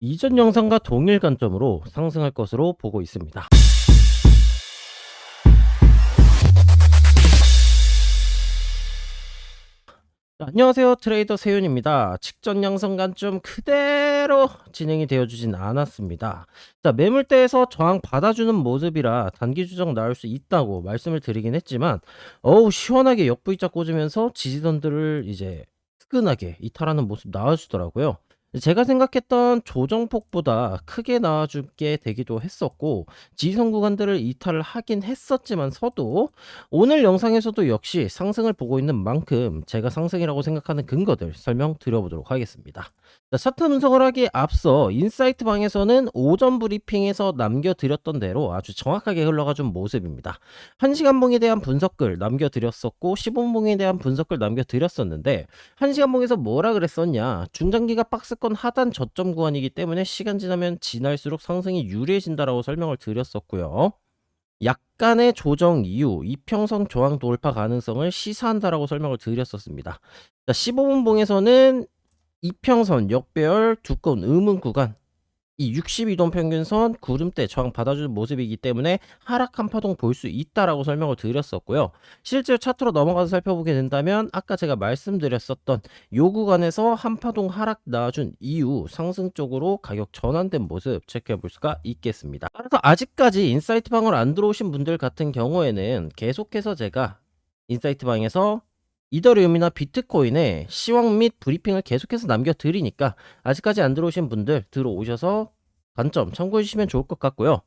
이전 영상과 동일 관점으로 상승할 것으로 보고 있습니다. 안녕하세요, 트레이더 세윤입니다. 직전 양성 관점 그대로 진행이 되어주진 않았습니다. 자, 매물대에서 저항 받아주는 모습이라 단기 조정 나올 수 있다고 말씀을 드리긴 했지만, 시원하게 역V자 꽂으면서 지지선들을 이제 뜨끈하게 이탈하는 모습 나와주더라고요. 제가 생각했던 조정폭보다 크게 나와주게 되기도 했었고, 지지선 구간들을 이탈을 하긴 했었지만서도 오늘 영상에서도 역시 상승을 보고 있는 만큼 제가 상승이라고 생각하는 근거들 설명드려보도록 하겠습니다. 자, 차트 분석을 하기에 앞서 인사이트 방에서는 오전 브리핑에서 남겨드렸던 대로 아주 정확하게 흘러가준 모습입니다. 1시간봉에 대한 분석글 남겨드렸었고 15분봉에 대한 분석글 남겨드렸었는데, 1시간봉에서 뭐라 그랬었냐, 중장기가 박스권 하단 저점 구간이기 때문에 시간 지나면 지날수록 상승이 유리해진다라고 설명을 드렸었고요. 약간의 조정 이후 이평선 저항 돌파 가능성을 시사한다라고 설명을 드렸었습니다. 자, 15분봉에서는 이평선 역배열 두꺼운 음운 구간, 이 62동 평균선 구름대 저항 받아주는 모습이기 때문에 하락 한 파동 볼 수 있다라고 설명을 드렸었고요. 실제로 차트로 넘어가서 살펴보게 된다면 아까 제가 말씀드렸었던 요 구간에서 한 파동 하락 나와준 이후 상승 쪽으로 가격 전환된 모습 체크해 볼 수가 있겠습니다. 따라서 아직까지 인사이트 방을 안 들어오신 분들 같은 경우에는 계속해서 제가 인사이트 방에서 이더리움이나 비트코인의 시황 및 브리핑을 계속해서 남겨드리니까 아직까지 안 들어오신 분들 들어오셔서 관점 참고해 주시면 좋을 것 같고요.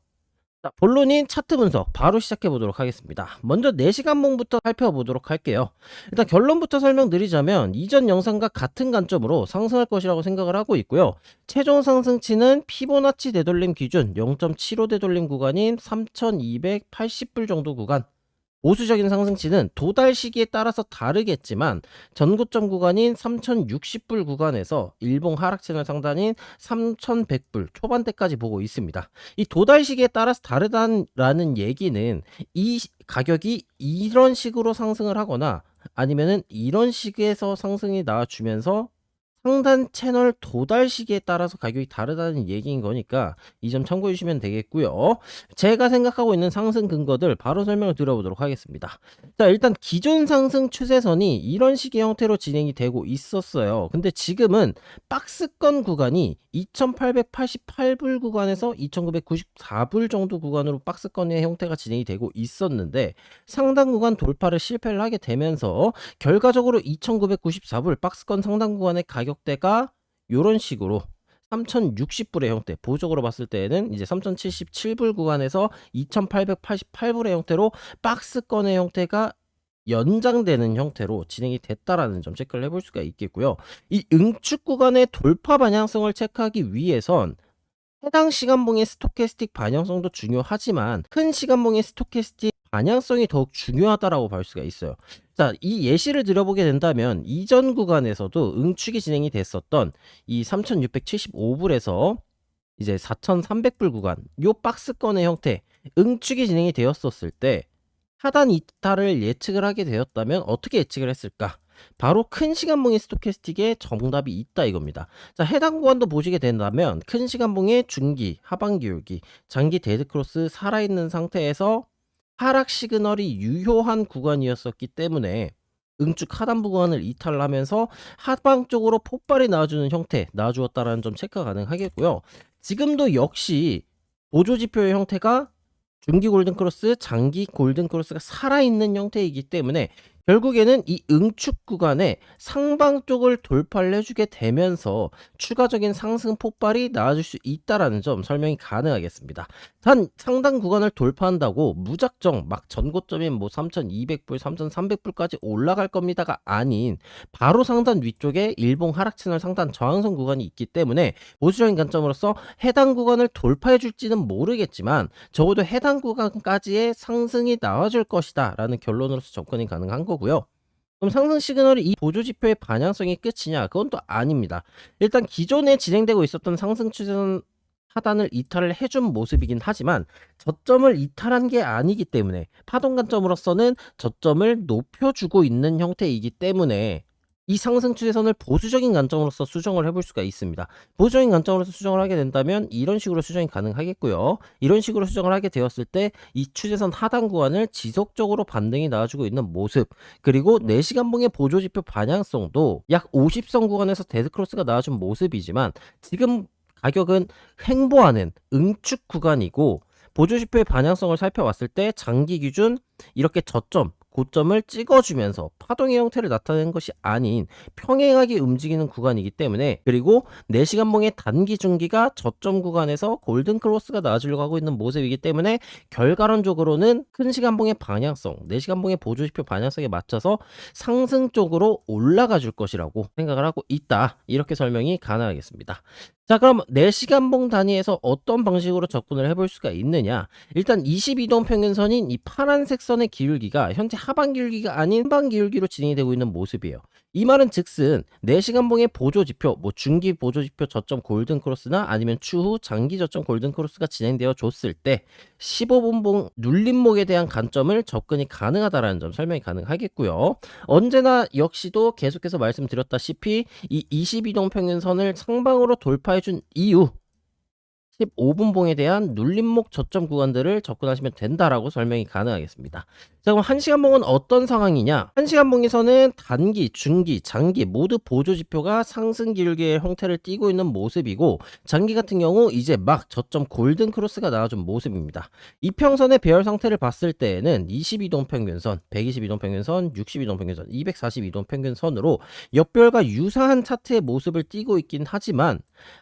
자, 본론인 차트 분석 바로 시작해 보도록 하겠습니다. 먼저 4시간봉부터 살펴보도록 할게요. 일단 결론부터 설명드리자면 이전 영상과 같은 관점으로 상승할 것이라고 생각을 하고 있고요. 최종 상승치는 피보나치 되돌림 기준 0.75 되돌림 구간인 3280불 정도 구간, 보수적인 상승치는 도달 시기에 따라서 다르겠지만 전고점 구간인 3060불 구간에서 일봉 하락 채널 상단인 3100불 초반대까지 보고 있습니다. 이 도달 시기에 따라서 다르다는 얘기는 이 가격이 이런 식으로 상승을 하거나 아니면은 이런 식에서 상승이 나와주면서 상단 채널 도달 시기에 따라서 가격이 다르다는 얘기인 거니까 이 점 참고해 주시면 되겠고요. 제가 생각하고 있는 상승 근거들 바로 설명을 드려보도록 하겠습니다. 자, 일단 기존 상승 추세선이 이런 식의 형태로 진행이 되고 있었어요. 근데 지금은 박스권 구간이 2888불 구간에서 2994불 정도 구간으로 박스권의 형태가 진행이 되고 있었는데, 상단 구간 돌파를 실패를 하게 되면서 결과적으로 2994불 박스권 상단 구간의 가격대가 이런 식으로 3060불의 형태, 보적으로 봤을 때는 이제 3077불 구간에서 2888불의 형태로 박스권의 형태가 연장되는 형태로 진행이 됐다라는 점 체크를 해볼 수가 있겠고요. 이 응축 구간의 돌파 방향성을 체크하기 위해선 해당 시간봉의 스토캐스틱 반영성도 중요하지만 큰 시간봉의 스토캐스틱 반향성이 더욱 중요하다라고 볼 수가 있어요. 자, 이 예시를 들어보게 된다면 이전 구간에서도 응축이 진행이 됐었던 이 3675불에서 이제 4300불 구간, 요 박스권의 형태 응축이 진행이 되었었을 때 하단 이탈을 예측을 하게 되었다면 어떻게 예측을 했을까? 바로 큰 시간봉의 스토캐스틱에 정답이 있다 이겁니다. 자, 해당 구간도 보시게 된다면 큰 시간봉의 중기, 하반기울기, 장기 데드크로스 살아있는 상태에서 하락 시그널이 유효한 구간이었었기 때문에 응축 하단 구간을 이탈하면서 하방 쪽으로 폭발이 나와주는 형태 나와주었다라는 점 체크가 가능하겠고요. 지금도 역시 보조지표의 형태가 중기 골든크로스, 장기 골든크로스가 살아있는 형태이기 때문에 결국에는 이 응축 구간에 상방 쪽을 돌파를 해주게 되면서 추가적인 상승 폭발이 나와줄 수 있다라는 점 설명이 가능하겠습니다. 단 상단 구간을 돌파한다고 무작정 막 전고점인 뭐 3200불, 3300불까지 올라갈 겁니다가 아닌 바로 상단 위쪽에 일봉 하락 채널 상단 저항선 구간이 있기 때문에 보수적인 관점으로서 해당 구간을 돌파해 줄지는 모르겠지만 적어도 해당 구간까지의 상승이 나와줄 것이다 라는 결론으로서 접근이 가능한 거고요. 그럼 상승 시그널이 이 보조지표의 반향성이 끝이냐? 그건 또 아닙니다. 일단 기존에 진행되고 있었던 상승 추세선 하단을 이탈을 해준 모습이긴 하지만 저점을 이탈한 게 아니기 때문에 파동 관점으로서는 저점을 높여주고 있는 형태이기 때문에 이 상승 추세선을 보수적인 관점으로서 수정을 해볼 수가 있습니다. 보수적인 관점으로서 수정을 하게 된다면 이런 식으로 수정이 가능하겠고요. 이런 식으로 수정을 하게 되었을 때 이 추세선 하단 구간을 지속적으로 반등이 나와주고 있는 모습, 그리고 4시간봉의 보조지표 반향성도 약 50선 구간에서 데드크로스가 나와준 모습이지만 지금 가격은 횡보하는 응축 구간이고, 보조지표의 반향성을 살펴봤을 때 장기 기준 이렇게 저점 고점을 찍어주면서 파동의 형태를 나타내는 것이 아닌 평행하게 움직이는 구간이기 때문에, 그리고 4시간봉의 단기 중기가 저점 구간에서 골든 크로스가 나와주려고 하고 있는 모습이기 때문에 결과론적으로는 큰 시간봉의 방향성, 4시간봉의 보조지표 방향성에 맞춰서 상승 쪽으로 올라가 줄 것이라고 생각을 하고 있다, 이렇게 설명이 가능하겠습니다. 자, 그럼 4시간봉 단위에서 어떤 방식으로 접근을 해볼 수가 있느냐. 일단 22동 평균선인 이 파란색 선의 기울기가 현재 하반 기울기가 아닌 상반 기울기로 진행이 되고 있는 모습이에요. 이 말은 즉슨 4시간봉의 보조지표, 뭐 중기 보조지표 저점 골든 크로스나 아니면 추후 장기 저점 골든 크로스가 진행되어 줬을 때 15분봉 눌림목에 대한 관점을 접근이 가능하다라는 점 설명이 가능하겠고요. 언제나 역시도 계속해서 말씀드렸다시피 이 22동 평균선을 상방으로 돌파해준 이후 15분봉에 대한 눌림목 저점 구간들을 접근하시면 된다라고 설명이 가능하겠습니다. 자, 그럼 1시간봉은 어떤 상황이냐? 1시간봉에서는 단기, 중기, 장기 모두 보조지표가 상승 기울기의 형태를 띠고 있는 모습이고, 장기 같은 경우 이제 막 저점 골든 크로스가 나와준 모습입니다. 이평선의 배열 상태를 봤을 때에는 22동 평균선, 122동 평균선, 62동 평균선, 242동 평균선으로 역별과 유사한 차트의 모습을 띠고 있긴 하지만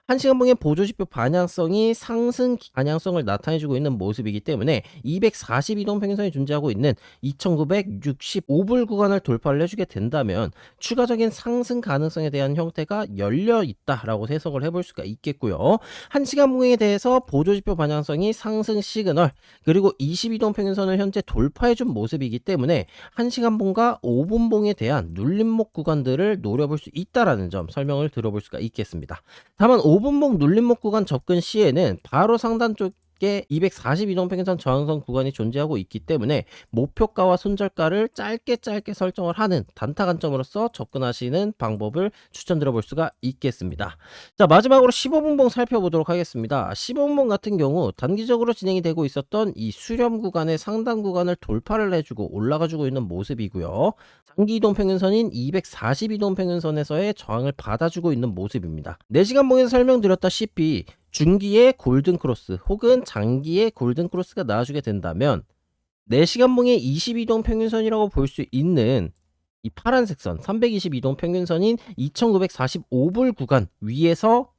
1시간봉의 보조지표 반향성이 상승 반향성을 나타내주고 있는 모습이기 때문에 242동 평균선이 존재하고 있는 2965불 구간을 돌파를 해주게 된다면 추가적인 상승 가능성에 대한 형태가 열려 있다라고 해석을 해볼 수가 있겠고요. 1시간봉에 대해서 보조지표 반향성이 상승 시그널, 그리고 22동 평균선을 현재 돌파해준 모습이기 때문에 1시간봉과 5분봉에 대한 눌림목 구간들을 노려볼 수 있다라는 점 설명을 들어볼 수가 있겠습니다. 다만 5분봉 눌림목 구간 접근 시에는 바로 상단 쪽에 242동 평균선 저항선 구간이 존재하고 있기 때문에 목표가와 손절가를 짧게 설정을 하는 단타 관점으로서 접근하시는 방법을 추천드려 볼 수가 있겠습니다. 자, 마지막으로 15분봉 살펴보도록 하겠습니다. 15분봉 같은 경우 단기적으로 진행이 되고 있었던 이 수렴 구간의 상단 구간을 돌파를 해주고 올라가주고 있는 모습이고요. 장기 이동 평균선인 242동 평균선에서의 저항을 받아주고 있는 모습입니다. 4시간봉에서 설명드렸다시피 중기의 골든 크로스 혹은 장기의 골든 크로스가 나와주게 된다면 4시간봉의 22동 평균선이라고 볼 수 있는 이 파란색 선 322동 평균선인 2945불 구간 위에서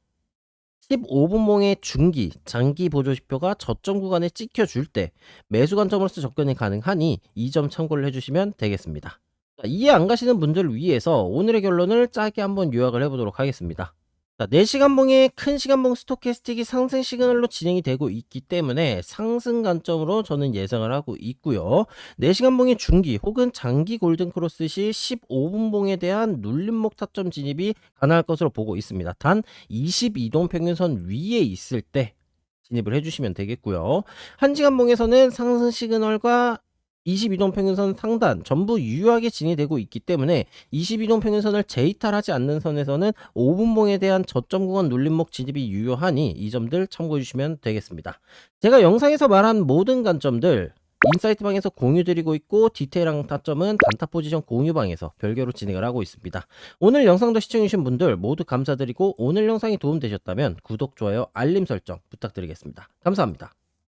15분봉의 중기, 장기 보조지표가 저점 구간에 찍혀줄 때 매수 관점으로서 접근이 가능하니 이 점 참고를 해주시면 되겠습니다. 자, 이해 안 가시는 분들을 위해서 오늘의 결론을 짧게 한번 요약을 해보도록 하겠습니다. 자, 4시간봉의 큰 시간봉 스토캐스틱이 상승 시그널로 진행이 되고 있기 때문에 상승 관점으로 저는 예상을 하고 있고요. 4시간봉의 중기 혹은 장기 골든 크로스 시 15분봉에 대한 눌림목 타점 진입이 가능할 것으로 보고 있습니다. 단 22동 평균선 위에 있을 때 진입을 해주시면 되겠고요. 1시간봉에서는 상승 시그널과 22동 평균선 상단 전부 유효하게 진행되고 있기 때문에 22동 평균선을 재이탈하지 않는 선에서는 5분봉에 대한 저점 구간 눌림목 진입이 유효하니 이 점들 참고해 주시면 되겠습니다. 제가 영상에서 말한 모든 관점들 인사이트 방에서 공유드리고 있고, 디테일한 타점은 단타 포지션 공유방에서 별개로 진행을 하고 있습니다. 오늘 영상도 시청해주신 분들 모두 감사드리고, 오늘 영상이 도움되셨다면 구독, 좋아요, 알림 설정 부탁드리겠습니다. 감사합니다.